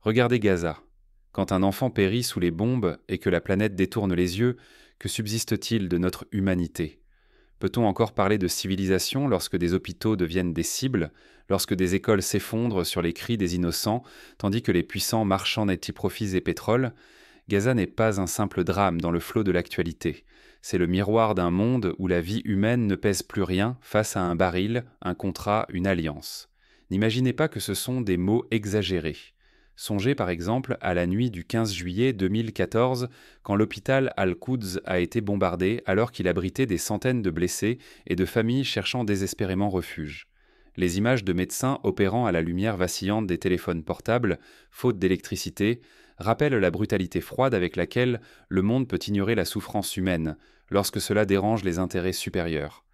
Regardez Gaza. Quand un enfant périt sous les bombes et que la planète détourne les yeux, que subsiste-t-il de notre humanité? Peut-on encore parler de civilisation lorsque des hôpitaux deviennent des cibles, lorsque des écoles s'effondrent sur les cris des innocents, tandis que les puissants marchandent profits et pétrole? Gaza n'est pas un simple drame dans le flot de l'actualité. C'est le miroir d'un monde où la vie humaine ne pèse plus rien face à un baril, un contrat, une alliance. N'imaginez pas que ce sont des mots exagérés. Songez par exemple à la nuit du 15 juillet 2014, quand l'hôpital Al-Quds a été bombardé alors qu'il abritait des centaines de blessés et de familles cherchant désespérément refuge. Les images de médecins opérant à la lumière vacillante des téléphones portables, faute d'électricité, rappellent la brutalité froide avec laquelle le monde peut ignorer la souffrance humaine lorsque cela dérange les intérêts supérieurs.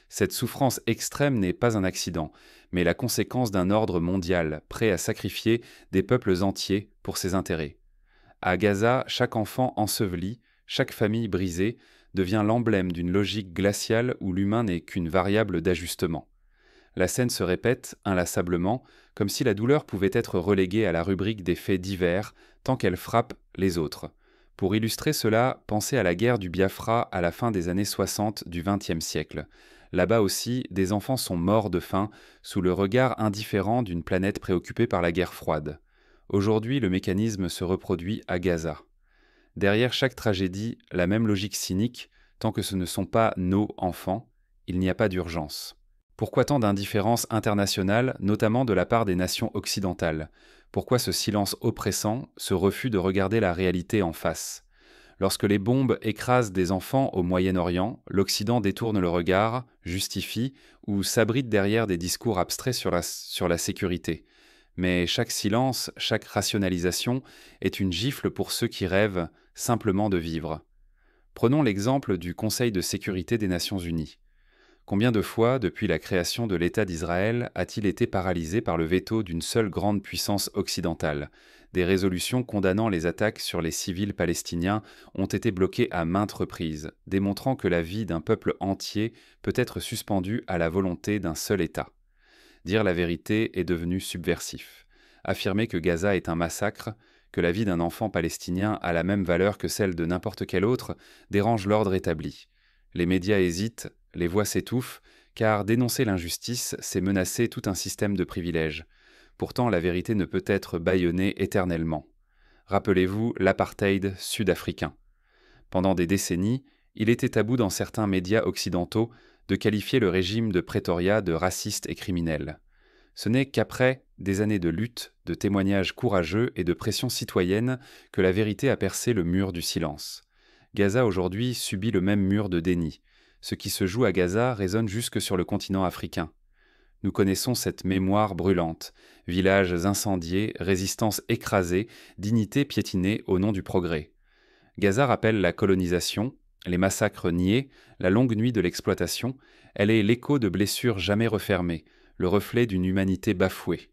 Cette souffrance extrême n'est pas un accident, mais la conséquence d'un ordre mondial prêt à sacrifier des peuples entiers pour ses intérêts. À Gaza, chaque enfant enseveli, chaque famille brisée, devient l'emblème d'une logique glaciale où l'humain n'est qu'une variable d'ajustement. La scène se répète inlassablement, comme si la douleur pouvait être reléguée à la rubrique des faits divers tant qu'elle frappe les autres. Pour illustrer cela, pensez à la guerre du Biafra à la fin des années 60 du XXe siècle. Là-bas aussi, des enfants sont morts de faim sous le regard indifférent d'une planète préoccupée par la guerre froide. Aujourd'hui, le mécanisme se reproduit à Gaza. Derrière chaque tragédie, la même logique cynique, tant que ce ne sont pas nos enfants, il n'y a pas d'urgence. Pourquoi tant d'indifférence internationale, notamment de la part des nations occidentales? Pourquoi ce silence oppressant, ce refus de regarder la réalité en face? Lorsque les bombes écrasent des enfants au Moyen-Orient, l'Occident détourne le regard, justifie ou s'abrite derrière des discours abstraits sur la sécurité. Mais chaque silence, chaque rationalisation est une gifle pour ceux qui rêvent simplement de vivre. Prenons l'exemple du Conseil de sécurité des Nations Unies. Combien de fois, depuis la création de l'État d'Israël, a-t-il été paralysé par le veto d'une seule grande puissance occidentale? Des résolutions condamnant les attaques sur les civils palestiniens ont été bloquées à maintes reprises, démontrant que la vie d'un peuple entier peut être suspendue à la volonté d'un seul État. Dire la vérité est devenu subversif. Affirmer que Gaza est un massacre, que la vie d'un enfant palestinien a la même valeur que celle de n'importe quel autre, dérange l'ordre établi. Les médias hésitent, les voix s'étouffent, car dénoncer l'injustice, c'est menacer tout un système de privilèges. Pourtant, la vérité ne peut être bâillonnée éternellement. Rappelez-vous l'apartheid sud-africain. Pendant des décennies, il était tabou dans certains médias occidentaux de qualifier le régime de Pretoria de raciste et criminel. Ce n'est qu'après des années de lutte, de témoignages courageux et de pression citoyenne que la vérité a percé le mur du silence. Gaza aujourd'hui subit le même mur de déni. Ce qui se joue à Gaza résonne jusque sur le continent africain. Nous connaissons cette mémoire brûlante, villages incendiés, résistance écrasée, dignité piétinée au nom du progrès. Gaza rappelle la colonisation, les massacres niés, la longue nuit de l'exploitation, elle est l'écho de blessures jamais refermées, le reflet d'une humanité bafouée.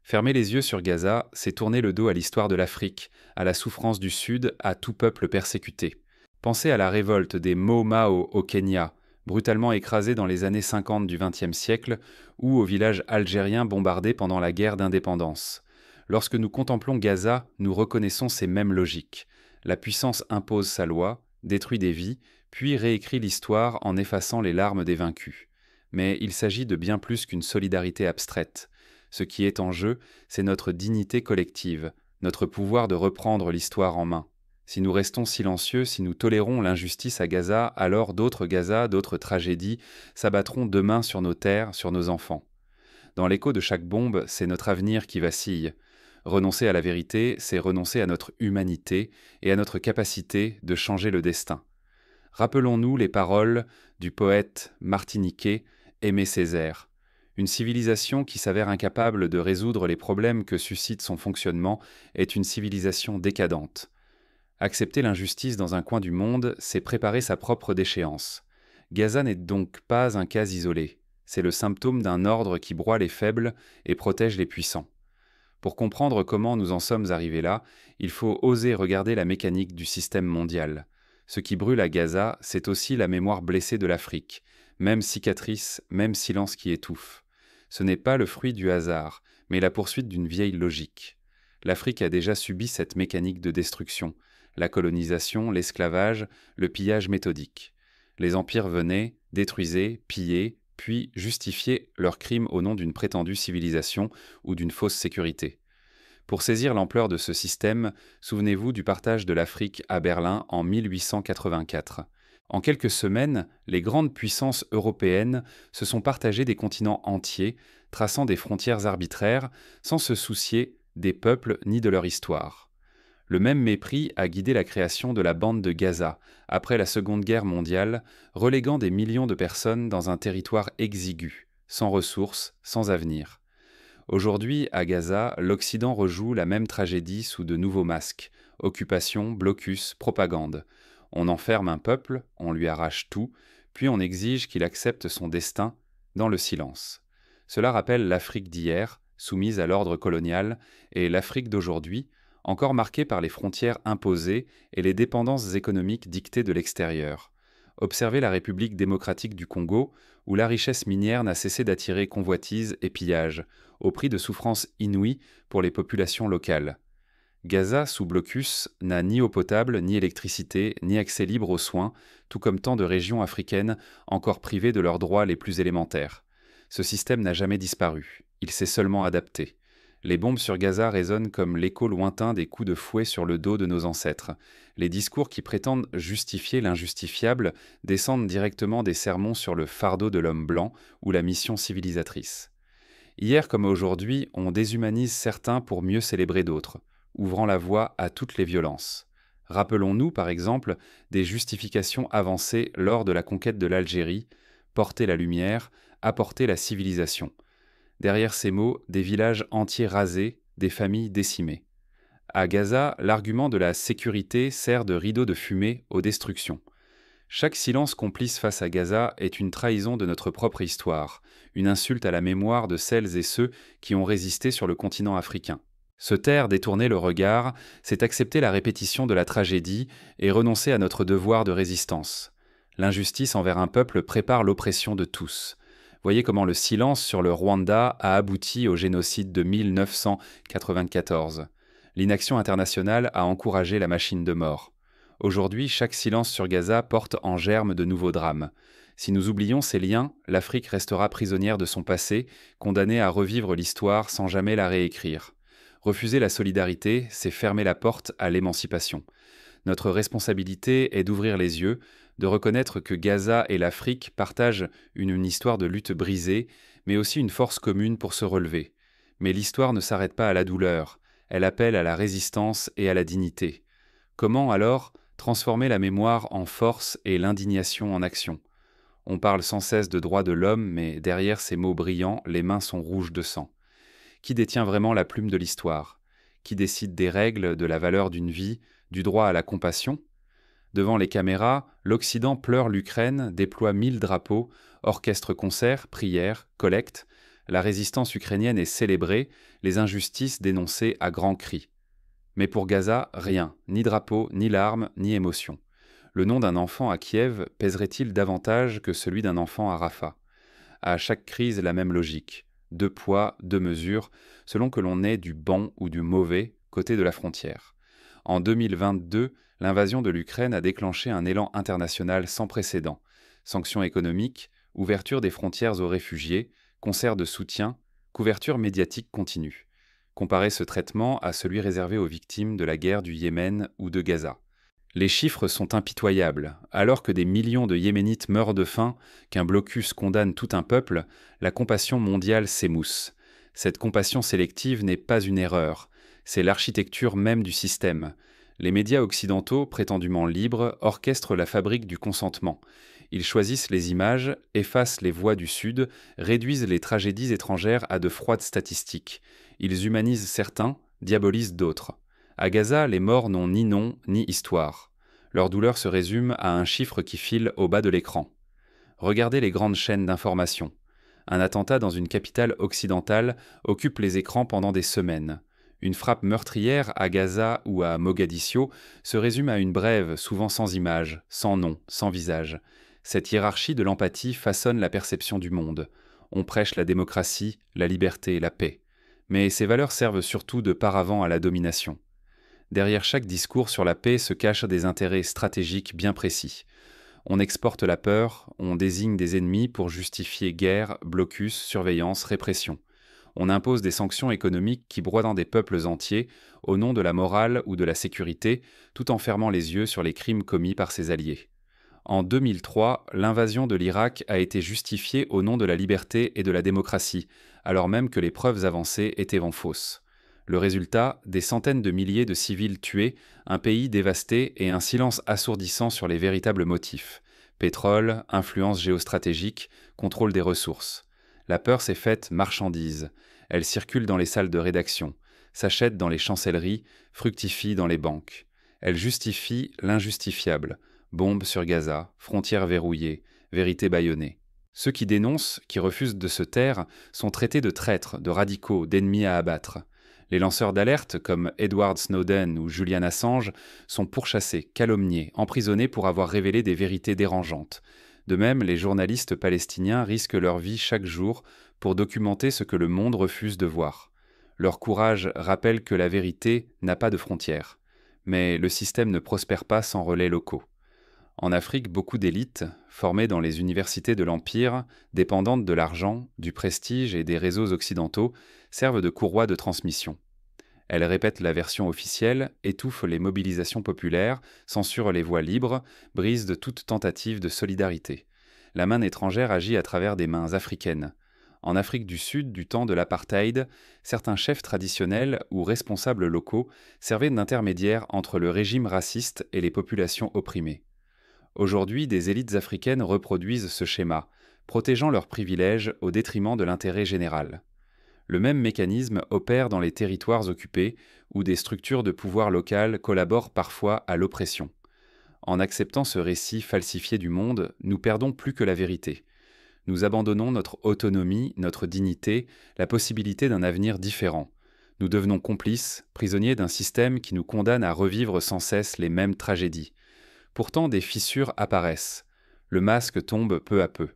Fermer les yeux sur Gaza, c'est tourner le dos à l'histoire de l'Afrique, à la souffrance du Sud, à tout peuple persécuté. Pensez à la révolte des Mau Mau au Kenya, brutalement écrasée dans les années 50 du XXe siècle, ou au village algérien bombardé pendant la guerre d'indépendance. Lorsque nous contemplons Gaza, nous reconnaissons ces mêmes logiques. La puissance impose sa loi, détruit des vies, puis réécrit l'histoire en effaçant les larmes des vaincus. Mais il s'agit de bien plus qu'une solidarité abstraite. Ce qui est en jeu, c'est notre dignité collective, notre pouvoir de reprendre l'histoire en main. Si nous restons silencieux, si nous tolérons l'injustice à Gaza, alors d'autres Gaza, d'autres tragédies s'abattront demain sur nos terres, sur nos enfants. Dans l'écho de chaque bombe, c'est notre avenir qui vacille. Renoncer à la vérité, c'est renoncer à notre humanité et à notre capacité de changer le destin. Rappelons-nous les paroles du poète martiniquais Aimé Césaire. Une civilisation qui s'avère incapable de résoudre les problèmes que suscite son fonctionnement est une civilisation décadente. Accepter l'injustice dans un coin du monde, c'est préparer sa propre déchéance. Gaza n'est donc pas un cas isolé. C'est le symptôme d'un ordre qui broie les faibles et protège les puissants. Pour comprendre comment nous en sommes arrivés là, il faut oser regarder la mécanique du système mondial. Ce qui brûle à Gaza, c'est aussi la mémoire blessée de l'Afrique. Même cicatrice, même silence qui étouffe. Ce n'est pas le fruit du hasard, mais la poursuite d'une vieille logique. L'Afrique a déjà subi cette mécanique de destruction, la colonisation, l'esclavage, le pillage méthodique. Les empires venaient, détruisaient, pillaient, puis justifiaient leurs crimes au nom d'une prétendue civilisation ou d'une fausse sécurité. Pour saisir l'ampleur de ce système, souvenez-vous du partage de l'Afrique à Berlin en 1884. En quelques semaines, les grandes puissances européennes se sont partagées des continents entiers, traçant des frontières arbitraires, sans se soucier des peuples ni de leur histoire. Le même mépris a guidé la création de la bande de Gaza, après la Seconde Guerre mondiale, reléguant des millions de personnes dans un territoire exigu, sans ressources, sans avenir. Aujourd'hui, à Gaza, l'Occident rejoue la même tragédie sous de nouveaux masques: occupation, blocus, propagande. On enferme un peuple, on lui arrache tout, puis on exige qu'il accepte son destin dans le silence. Cela rappelle l'Afrique d'hier, soumise à l'ordre colonial, et l'Afrique d'aujourd'hui, encore marquée par les frontières imposées et les dépendances économiques dictées de l'extérieur. Observez la République démocratique du Congo, où la richesse minière n'a cessé d'attirer convoitises et pillages, au prix de souffrances inouïes pour les populations locales. Gaza, sous blocus, n'a ni eau potable, ni électricité, ni accès libre aux soins, tout comme tant de régions africaines encore privées de leurs droits les plus élémentaires. Ce système n'a jamais disparu, il s'est seulement adapté. Les bombes sur Gaza résonnent comme l'écho lointain des coups de fouet sur le dos de nos ancêtres. Les discours qui prétendent justifier l'injustifiable descendent directement des sermons sur le fardeau de l'homme blanc ou la mission civilisatrice. Hier comme aujourd'hui, on déshumanise certains pour mieux célébrer d'autres, ouvrant la voie à toutes les violences. Rappelons-nous, par exemple, des justifications avancées lors de la conquête de l'Algérie: porter la lumière, apporter la civilisation. Derrière ces mots, des villages entiers rasés, des familles décimées. À Gaza, l'argument de la sécurité sert de rideau de fumée aux destructions. Chaque silence complice face à Gaza est une trahison de notre propre histoire, une insulte à la mémoire de celles et ceux qui ont résisté sur le continent africain. Se taire, détourner le regard, c'est accepter la répétition de la tragédie et renoncer à notre devoir de résistance. L'injustice envers un peuple prépare l'oppression de tous. Voyez comment le silence sur le Rwanda a abouti au génocide de 1994. L'inaction internationale a encouragé la machine de mort. Aujourd'hui, chaque silence sur Gaza porte en germe de nouveaux drames. Si nous oublions ces liens, l'Afrique restera prisonnière de son passé, condamnée à revivre l'histoire sans jamais la réécrire. Refuser la solidarité, c'est fermer la porte à l'émancipation. Notre responsabilité est d'ouvrir les yeux, de reconnaître que Gaza et l'Afrique partagent une histoire de lutte brisée, mais aussi une force commune pour se relever. Mais l'histoire ne s'arrête pas à la douleur, elle appelle à la résistance et à la dignité. Comment, alors, transformer la mémoire en force et l'indignation en action? On parle sans cesse de droits de l'homme, mais derrière ces mots brillants, les mains sont rouges de sang. Qui détient vraiment la plume de l'histoire? Qui décide des règles, de la valeur d'une vie, du droit à la compassion? Devant les caméras, l'Occident pleure l'Ukraine, déploie 1000 drapeaux, orchestre concerts, prières, collectes. La résistance ukrainienne est célébrée, les injustices dénoncées à grands cris. Mais pour Gaza, rien, ni drapeau, ni larmes, ni émotion. Le nom d'un enfant à Kiev pèserait-il davantage que celui d'un enfant à Rafah? À chaque crise, la même logique. 2 poids, 2 mesures, selon que l'on est du bon ou du mauvais côté de la frontière. En 2022, l'invasion de l'Ukraine a déclenché un élan international sans précédent. Sanctions économiques, ouverture des frontières aux réfugiés, concerts de soutien, couverture médiatique continue. Comparez ce traitement à celui réservé aux victimes de la guerre du Yémen ou de Gaza. Les chiffres sont impitoyables. Alors que des millions de Yéménites meurent de faim, qu'un blocus condamne tout un peuple, la compassion mondiale s'émousse. Cette compassion sélective n'est pas une erreur, c'est l'architecture même du système. Les médias occidentaux, prétendument libres, orchestrent la fabrique du consentement. Ils choisissent les images, effacent les voix du Sud, réduisent les tragédies étrangères à de froides statistiques. Ils humanisent certains, diabolisent d'autres. À Gaza, les morts n'ont ni nom ni histoire. Leur douleur se résume à un chiffre qui file au bas de l'écran. Regardez les grandes chaînes d'information. Un attentat dans une capitale occidentale occupe les écrans pendant des semaines. Une frappe meurtrière à Gaza ou à Mogadiscio se résume à une brève, souvent sans image, sans nom, sans visage. Cette hiérarchie de l'empathie façonne la perception du monde. On prêche la démocratie, la liberté, la paix. Mais ces valeurs servent surtout de paravent à la domination. Derrière chaque discours sur la paix se cachent des intérêts stratégiques bien précis. On exporte la peur, on désigne des ennemis pour justifier guerre, blocus, surveillance, répression. On impose des sanctions économiques qui broient des peuples entiers au nom de la morale ou de la sécurité, tout en fermant les yeux sur les crimes commis par ses alliés. En 2003, l'invasion de l'Irak a été justifiée au nom de la liberté et de la démocratie, alors même que les preuves avancées étaient fausses. Le résultat, des centaines de milliers de civils tués, un pays dévasté et un silence assourdissant sur les véritables motifs. Pétrole, influence géostratégique, contrôle des ressources. La peur s'est faite marchandise. Elle circule dans les salles de rédaction, s'achète dans les chancelleries, fructifie dans les banques. Elle justifie l'injustifiable. Bombes sur Gaza, frontières verrouillées, vérité bâillonnée. Ceux qui dénoncent, qui refusent de se taire, sont traités de traîtres, de radicaux, d'ennemis à abattre. Les lanceurs d'alerte, comme Edward Snowden ou Julian Assange, sont pourchassés, calomniés, emprisonnés pour avoir révélé des vérités dérangeantes. De même, les journalistes palestiniens risquent leur vie chaque jour pour documenter ce que le monde refuse de voir. Leur courage rappelle que la vérité n'a pas de frontières. Mais le système ne prospère pas sans relais locaux. En Afrique, beaucoup d'élites, formées dans les universités de l'Empire, dépendantes de l'argent, du prestige et des réseaux occidentaux, servent de courroie de transmission. Elles répètent la version officielle, étouffent les mobilisations populaires, censurent les voix libres, brisent de toute tentative de solidarité. La main étrangère agit à travers des mains africaines. En Afrique du Sud, du temps de l'apartheid, certains chefs traditionnels ou responsables locaux servaient d'intermédiaires entre le régime raciste et les populations opprimées. Aujourd'hui, des élites africaines reproduisent ce schéma, protégeant leurs privilèges au détriment de l'intérêt général. Le même mécanisme opère dans les territoires occupés, où des structures de pouvoir local collaborent parfois à l'oppression. En acceptant ce récit falsifié du monde, nous perdons plus que la vérité. Nous abandonnons notre autonomie, notre dignité, la possibilité d'un avenir différent. Nous devenons complices, prisonniers d'un système qui nous condamne à revivre sans cesse les mêmes tragédies. Pourtant, des fissures apparaissent. Le masque tombe peu à peu.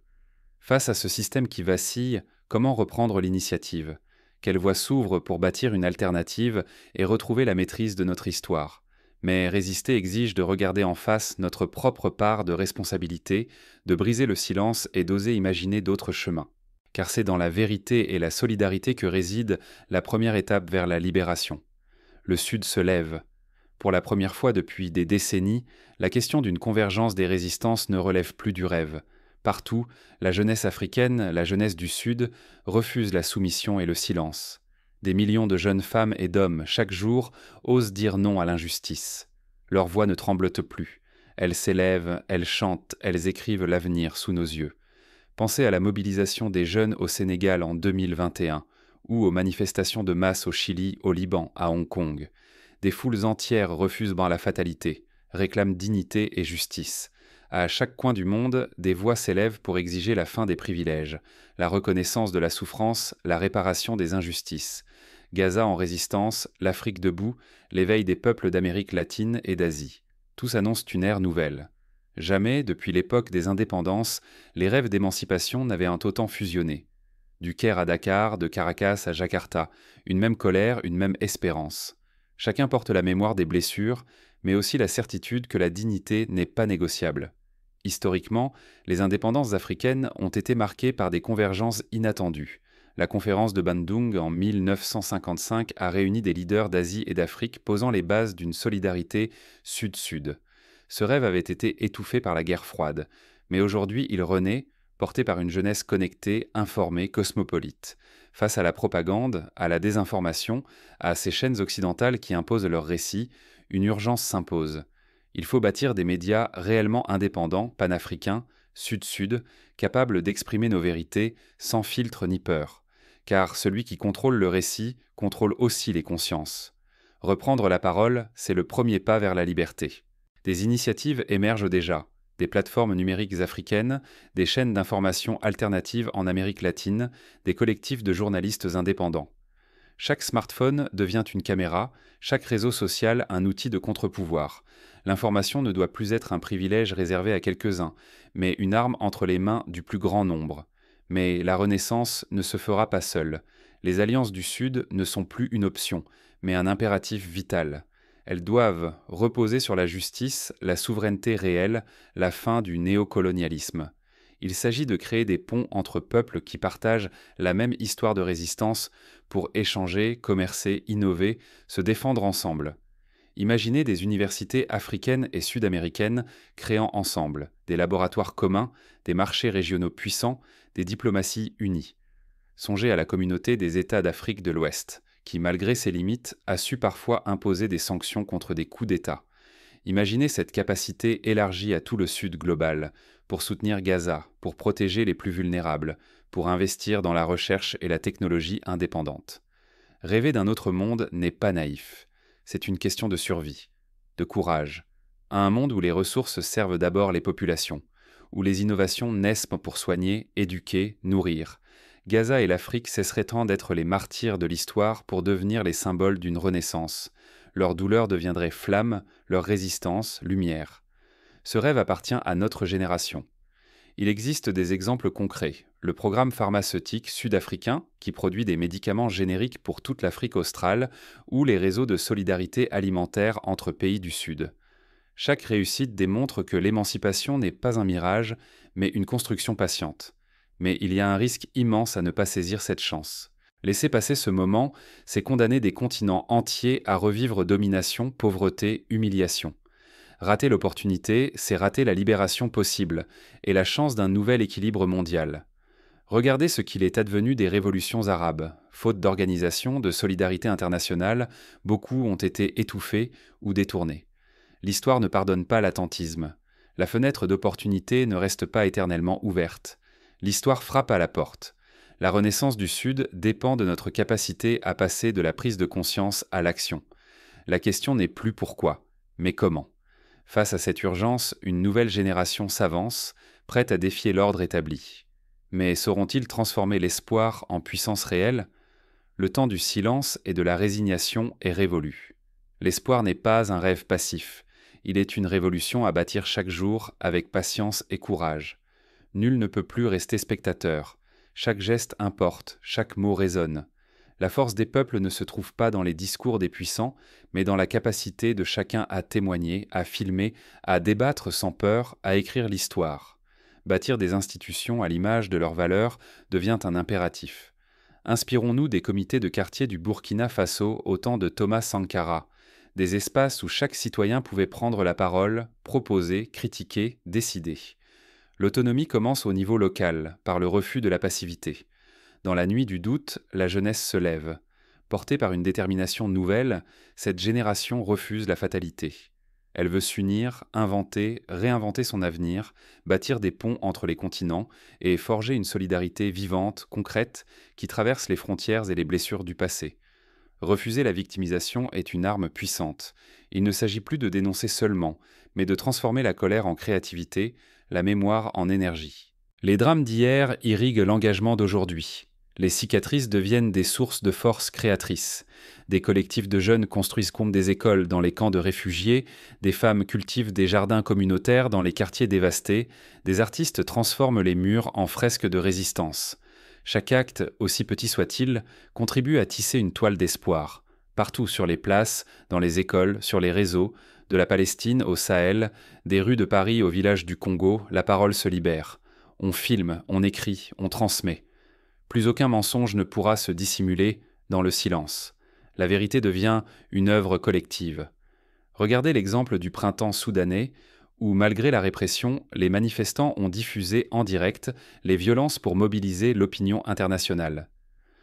Face à ce système qui vacille, comment reprendre l'initiative ? Quelle voie s'ouvre pour bâtir une alternative et retrouver la maîtrise de notre histoire ? Mais résister exige de regarder en face notre propre part de responsabilité, de briser le silence et d'oser imaginer d'autres chemins. Car c'est dans la vérité et la solidarité que réside la première étape vers la libération. Le Sud se lève. Pour la première fois depuis des décennies, la question d'une convergence des résistances ne relève plus du rêve. Partout, la jeunesse africaine, la jeunesse du Sud, refuse la soumission et le silence. Des millions de jeunes femmes et d'hommes, chaque jour, osent dire non à l'injustice. Leurs voix ne tremblent plus. Elles s'élèvent, elles chantent, elles écrivent l'avenir sous nos yeux. Pensez à la mobilisation des jeunes au Sénégal en 2021, ou aux manifestations de masse au Chili, au Liban, à Hong Kong. Des foules entières refusent la fatalité, réclament dignité et justice. À chaque coin du monde, des voix s'élèvent pour exiger la fin des privilèges, la reconnaissance de la souffrance, la réparation des injustices. Gaza en résistance, l'Afrique debout, l'éveil des peuples d'Amérique latine et d'Asie. Tous annoncent une ère nouvelle. Jamais, depuis l'époque des indépendances, les rêves d'émancipation n'avaient autant fusionné. Du Caire à Dakar, de Caracas à Jakarta, une même colère, une même espérance. Chacun porte la mémoire des blessures, mais aussi la certitude que la dignité n'est pas négociable. Historiquement, les indépendances africaines ont été marquées par des convergences inattendues. La conférence de Bandung en 1955 a réuni des leaders d'Asie et d'Afrique posant les bases d'une solidarité sud-sud. Ce rêve avait été étouffé par la guerre froide, mais aujourd'hui il renaît, porté par une jeunesse connectée, informée, cosmopolite. Face à la propagande, à la désinformation, à ces chaînes occidentales qui imposent leurs récits, une urgence s'impose. Il faut bâtir des médias réellement indépendants, panafricains, sud-sud, capables d'exprimer nos vérités sans filtre ni peur. Car celui qui contrôle le récit contrôle aussi les consciences. Reprendre la parole, c'est le premier pas vers la liberté. Des initiatives émergent déjà. Des plateformes numériques africaines, des chaînes d'information alternatives en Amérique latine, des collectifs de journalistes indépendants. Chaque smartphone devient une caméra, chaque réseau social un outil de contre-pouvoir. L'information ne doit plus être un privilège réservé à quelques-uns, mais une arme entre les mains du plus grand nombre. Mais la renaissance ne se fera pas seule. Les alliances du Sud ne sont plus une option, mais un impératif vital. Elles doivent reposer sur la justice, la souveraineté réelle, la fin du néocolonialisme. Il s'agit de créer des ponts entre peuples qui partagent la même histoire de résistance pour échanger, commercer, innover, se défendre ensemble. Imaginez des universités africaines et sud-américaines créant ensemble des laboratoires communs, des marchés régionaux puissants, des diplomaties unies. Songez à la communauté des États d'Afrique de l'Ouest, qui, malgré ses limites, a su parfois imposer des sanctions contre des coups d'État. Imaginez cette capacité élargie à tout le Sud global, pour soutenir Gaza, pour protéger les plus vulnérables, pour investir dans la recherche et la technologie indépendante. Rêver d'un autre monde n'est pas naïf. C'est une question de survie, de courage. Un monde où les ressources servent d'abord les populations, où les innovations naissent pour soigner, éduquer, nourrir. Gaza et l'Afrique cesseraient d'être les martyrs de l'histoire pour devenir les symboles d'une renaissance. Leur douleur deviendrait flamme, leur résistance, lumière. Ce rêve appartient à notre génération. Il existe des exemples concrets. Le programme pharmaceutique sud-africain, qui produit des médicaments génériques pour toute l'Afrique australe, ou les réseaux de solidarité alimentaire entre pays du Sud. Chaque réussite démontre que l'émancipation n'est pas un mirage, mais une construction patiente. Mais il y a un risque immense à ne pas saisir cette chance. Laisser passer ce moment, c'est condamner des continents entiers à revivre domination, pauvreté, humiliation. Rater l'opportunité, c'est rater la libération possible et la chance d'un nouvel équilibre mondial. Regardez ce qu'il est advenu des révolutions arabes. Faute d'organisation, de solidarité internationale, beaucoup ont été étouffés ou détournés. L'histoire ne pardonne pas l'attentisme. La fenêtre d'opportunité ne reste pas éternellement ouverte. L'histoire frappe à la porte. La renaissance du Sud dépend de notre capacité à passer de la prise de conscience à l'action. La question n'est plus pourquoi, mais comment. Face à cette urgence, une nouvelle génération s'avance, prête à défier l'ordre établi. Mais sauront-ils transformer l'espoir en puissance réelle ? Le temps du silence et de la résignation est révolu. L'espoir n'est pas un rêve passif, il est une révolution à bâtir chaque jour avec patience et courage. Nul ne peut plus rester spectateur. Chaque geste importe, chaque mot résonne. La force des peuples ne se trouve pas dans les discours des puissants, mais dans la capacité de chacun à témoigner, à filmer, à débattre sans peur, à écrire l'histoire. Bâtir des institutions à l'image de leurs valeurs devient un impératif. Inspirons-nous des comités de quartier du Burkina Faso au temps de Thomas Sankara, des espaces où chaque citoyen pouvait prendre la parole, proposer, critiquer, décider. L'autonomie commence au niveau local, par le refus de la passivité. Dans la nuit du doute, la jeunesse se lève. Portée par une détermination nouvelle, cette génération refuse la fatalité. Elle veut s'unir, inventer, réinventer son avenir, bâtir des ponts entre les continents et forger une solidarité vivante, concrète, qui traverse les frontières et les blessures du passé. Refuser la victimisation est une arme puissante. Il ne s'agit plus de dénoncer seulement, mais de transformer la colère en créativité, la mémoire en énergie. Les drames d'hier irriguent l'engagement d'aujourd'hui. Les cicatrices deviennent des sources de force créatrices. Des collectifs de jeunes construisent comme des écoles dans les camps de réfugiés, des femmes cultivent des jardins communautaires dans les quartiers dévastés, des artistes transforment les murs en fresques de résistance. Chaque acte, aussi petit soit-il, contribue à tisser une toile d'espoir. Partout sur les places, dans les écoles, sur les réseaux, de la Palestine au Sahel, des rues de Paris au village du Congo, la parole se libère. On filme, on écrit, on transmet. Plus aucun mensonge ne pourra se dissimuler dans le silence. La vérité devient une œuvre collective. Regardez l'exemple du printemps soudanais, où malgré la répression, les manifestants ont diffusé en direct les violences pour mobiliser l'opinion internationale.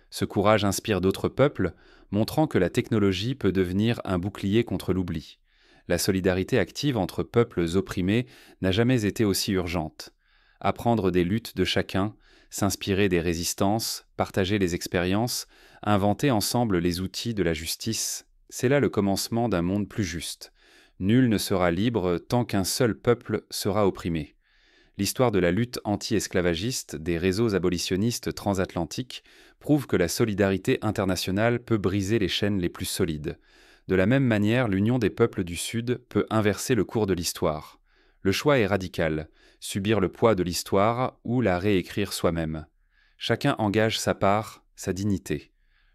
Ce courage inspire d'autres peuples, montrant que la technologie peut devenir un bouclier contre l'oubli. La solidarité active entre peuples opprimés n'a jamais été aussi urgente. Apprendre des luttes de chacun, s'inspirer des résistances, partager les expériences, inventer ensemble les outils de la justice, c'est là le commencement d'un monde plus juste. Nul ne sera libre tant qu'un seul peuple sera opprimé. L'histoire de la lutte anti-esclavagiste des réseaux abolitionnistes transatlantiques prouve que la solidarité internationale peut briser les chaînes les plus solides. De la même manière, l'union des peuples du Sud peut inverser le cours de l'histoire. Le choix est radical, subir le poids de l'histoire ou la réécrire soi-même. Chacun engage sa part, sa dignité.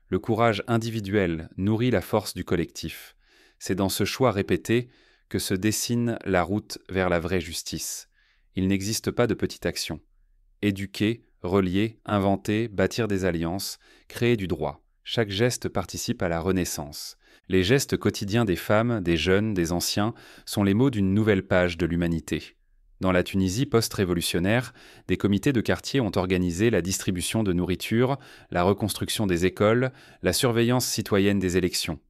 Le courage individuel nourrit la force du collectif. C'est dans ce choix répété que se dessine la route vers la vraie justice. Il n'existe pas de petite action. Éduquer, relier, inventer, bâtir des alliances, créer du droit. Chaque geste participe à la renaissance. Les gestes quotidiens des femmes, des jeunes, des anciens sont les mots d'une nouvelle page de l'humanité. Dans la Tunisie post-révolutionnaire, des comités de quartier ont organisé la distribution de nourriture, la reconstruction des écoles, la surveillance citoyenne des élections.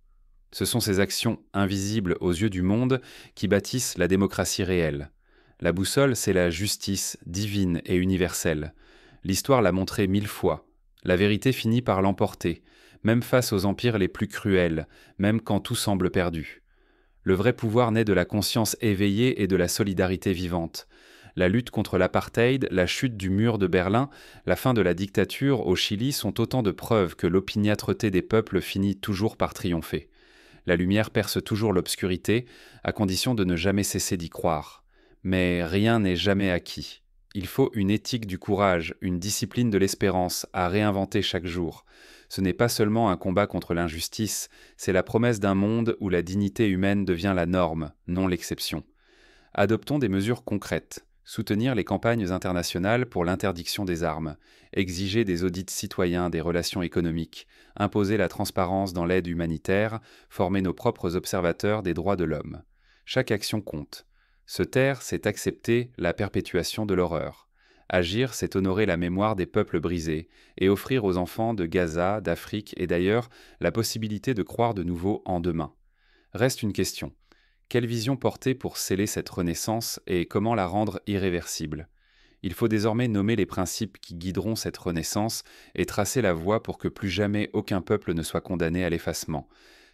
Ce sont ces actions invisibles aux yeux du monde qui bâtissent la démocratie réelle. La boussole, c'est la justice divine et universelle. L'histoire l'a montré 1000 fois. La vérité finit par l'emporter, même face aux empires les plus cruels, même quand tout semble perdu. Le vrai pouvoir naît de la conscience éveillée et de la solidarité vivante. La lutte contre l'apartheid, la chute du mur de Berlin, la fin de la dictature au Chili sont autant de preuves que l'opiniâtreté des peuples finit toujours par triompher. La lumière perce toujours l'obscurité, à condition de ne jamais cesser d'y croire. Mais rien n'est jamais acquis. Il faut une éthique du courage, une discipline de l'espérance à réinventer chaque jour. Ce n'est pas seulement un combat contre l'injustice, c'est la promesse d'un monde où la dignité humaine devient la norme, non l'exception. Adoptons des mesures concrètes. Soutenir les campagnes internationales pour l'interdiction des armes, exiger des audits citoyens des relations économiques, imposer la transparence dans l'aide humanitaire, former nos propres observateurs des droits de l'homme. Chaque action compte. Se taire, c'est accepter la perpétuation de l'horreur. Agir, c'est honorer la mémoire des peuples brisés et offrir aux enfants de Gaza, d'Afrique et d'ailleurs la possibilité de croire de nouveau en demain. Reste une question. Quelle vision porter pour sceller cette renaissance et comment la rendre irréversible? Il faut désormais nommer les principes qui guideront cette renaissance et tracer la voie pour que plus jamais aucun peuple ne soit condamné à l'effacement.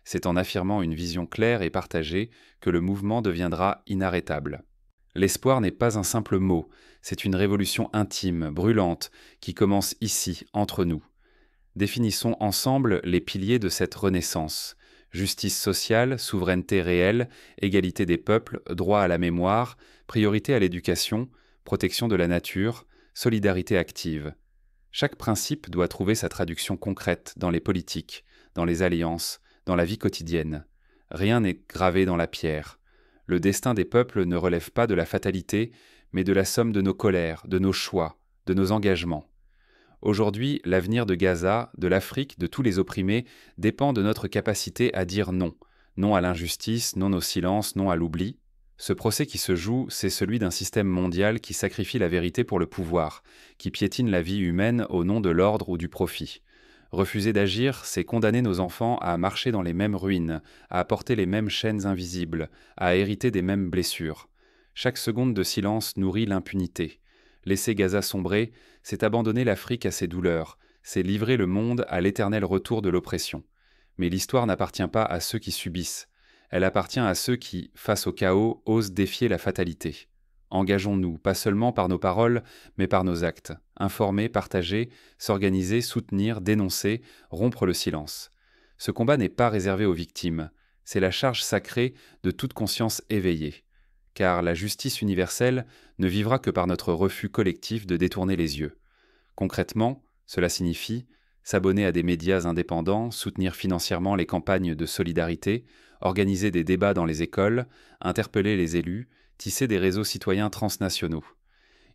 C'est en affirmant une vision claire et partagée que le mouvement deviendra inarrêtable. L'espoir n'est pas un simple mot, c'est une révolution intime, brûlante, qui commence ici, entre nous. Définissons ensemble les piliers de cette renaissance. Justice sociale, souveraineté réelle, égalité des peuples, droit à la mémoire, priorité à l'éducation, protection de la nature, solidarité active. Chaque principe doit trouver sa traduction concrète dans les politiques, dans les alliances, dans la vie quotidienne. Rien n'est gravé dans la pierre. Le destin des peuples ne relève pas de la fatalité, mais de la somme de nos colères, de nos choix, de nos engagements. Aujourd'hui, l'avenir de Gaza, de l'Afrique, de tous les opprimés dépend de notre capacité à dire non. Non à l'injustice, non au silence, non à l'oubli. Ce procès qui se joue, c'est celui d'un système mondial qui sacrifie la vérité pour le pouvoir, qui piétine la vie humaine au nom de l'ordre ou du profit. Refuser d'agir, c'est condamner nos enfants à marcher dans les mêmes ruines, à porter les mêmes chaînes invisibles, à hériter des mêmes blessures. Chaque seconde de silence nourrit l'impunité. Laisser Gaza sombrer, c'est abandonner l'Afrique à ses douleurs, c'est livrer le monde à l'éternel retour de l'oppression. Mais l'histoire n'appartient pas à ceux qui subissent, elle appartient à ceux qui, face au chaos, osent défier la fatalité. Engageons-nous, pas seulement par nos paroles, mais par nos actes. Informer, partager, s'organiser, soutenir, dénoncer, rompre le silence. Ce combat n'est pas réservé aux victimes, c'est la charge sacrée de toute conscience éveillée. Car la justice universelle ne vivra que par notre refus collectif de détourner les yeux. Concrètement, cela signifie s'abonner à des médias indépendants, soutenir financièrement les campagnes de solidarité, organiser des débats dans les écoles, interpeller les élus, tisser des réseaux citoyens transnationaux.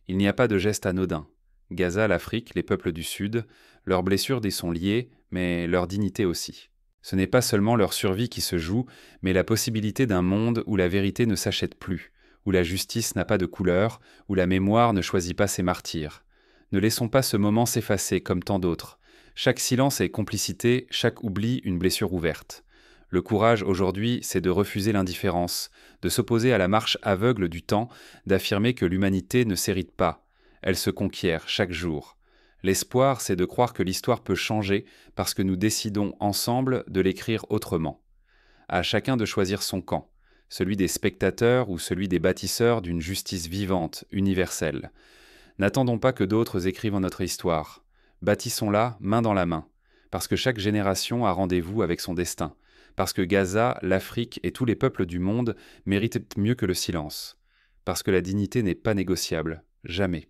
Il n'y a pas de geste anodin. Gaza, l'Afrique, les peuples du Sud, leurs blessures y sont liées, mais leur dignité aussi. Ce n'est pas seulement leur survie qui se joue, mais la possibilité d'un monde où la vérité ne s'achète plus, où la justice n'a pas de couleur, où la mémoire ne choisit pas ses martyrs. Ne laissons pas ce moment s'effacer comme tant d'autres. Chaque silence est complicité, chaque oubli une blessure ouverte. Le courage aujourd'hui, c'est de refuser l'indifférence, de s'opposer à la marche aveugle du temps, d'affirmer que l'humanité ne s'hérite pas, elle se conquiert chaque jour. L'espoir, c'est de croire que l'histoire peut changer parce que nous décidons ensemble de l'écrire autrement. À chacun de choisir son camp, celui des spectateurs ou celui des bâtisseurs d'une justice vivante, universelle. N'attendons pas que d'autres écrivent en notre histoire. Bâtissons-la main dans la main, parce que chaque génération a rendez-vous avec son destin, parce que Gaza, l'Afrique et tous les peuples du monde méritent mieux que le silence, parce que la dignité n'est pas négociable, jamais.